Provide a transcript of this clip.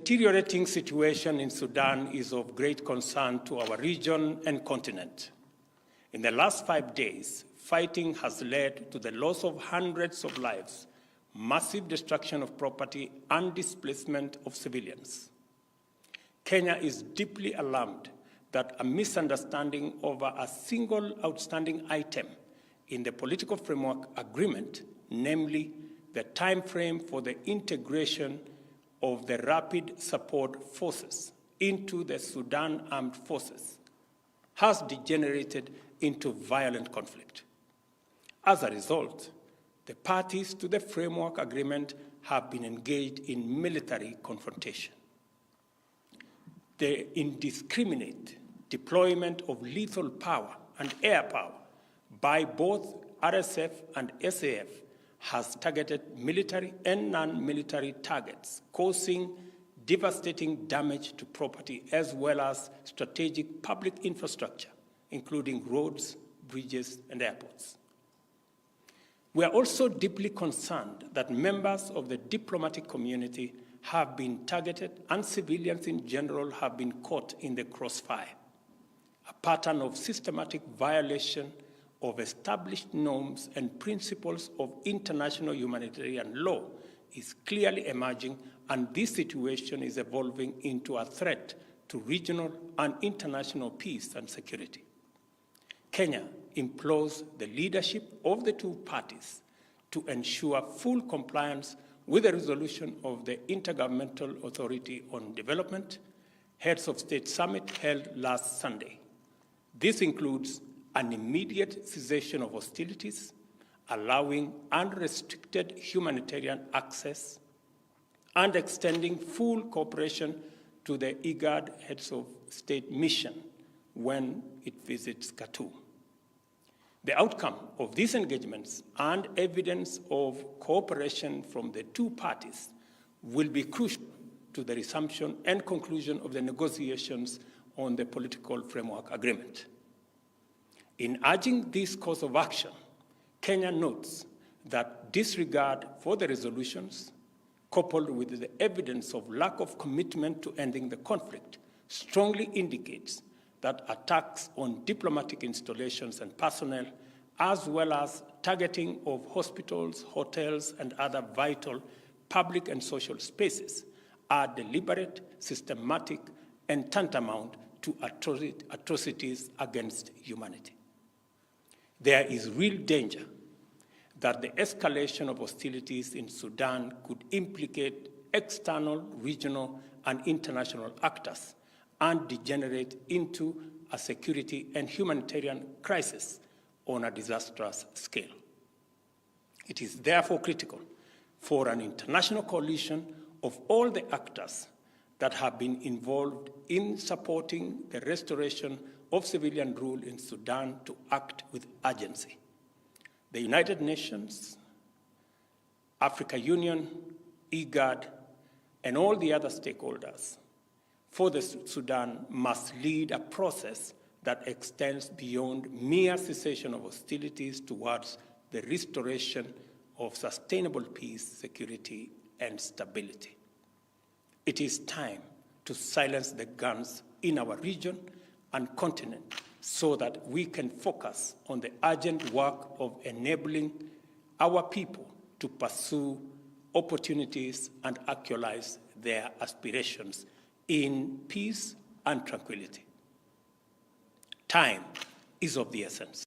deteriorating situation in Sudan is of great concern to our region and continent. In the last 5 days, fighting has led to the loss of hundreds of lives, massive destruction of property, and displacement of civilians. Kenya is deeply alarmed that a misunderstanding over a single outstanding item in the political framework agreement, namely the time frame for the integration of the Rapid Support Forces into the Sudan Armed Forces, has degenerated into violent conflict. As a result, the parties to the framework agreement have been engaged in military confrontation. The indiscriminate deployment of lethal power and air power by both RSF and SAF has targeted military and non-military targets, causing devastating damage to property as well as strategic public infrastructure, including roads, bridges, and airports. We are also deeply concerned that members of the diplomatic community have been targeted and civilians in general have been caught in the crossfire. A pattern of systematic violation of established norms and principles of international humanitarian law is clearly emerging, and this situation is evolving into a threat to regional and international peace and security. Kenya implores the leadership of the two parties to ensure full compliance with the resolution of the Intergovernmental Authority on Development Heads of State Summit held last Sunday. This includes an immediate cessation of hostilities, allowing unrestricted humanitarian access, and extending full cooperation to the IGAD Heads of State mission when it visits Khartoum. The outcome of these engagements and evidence of cooperation from the two parties will be crucial to the resumption and conclusion of the negotiations on the political framework agreement. In urging this course of action, Kenya notes that disregard for the resolutions, coupled with the evidence of lack of commitment to ending the conflict, strongly indicates that attacks on diplomatic installations and personnel, as well as targeting of hospitals, hotels, and other vital public and social spaces, are deliberate, systematic, and tantamount to atrocities against humanity. There is real danger that the escalation of hostilities in Sudan could implicate external, regional, and international actors and degenerate into a security and humanitarian crisis on a disastrous scale. It is therefore critical for an international coalition of all the actors that have been involved in supporting the restoration of civilian rule in Sudan to act with urgency. The United Nations, Africa Union, IGAD, and all the other stakeholders for the Sudan must lead a process that extends beyond mere cessation of hostilities towards the restoration of sustainable peace, security, and stability. It is time to silence the guns in our region and continent so that we can focus on the urgent work of enabling our people to pursue opportunities and actualize their aspirations in peace and tranquility. Time is of the essence.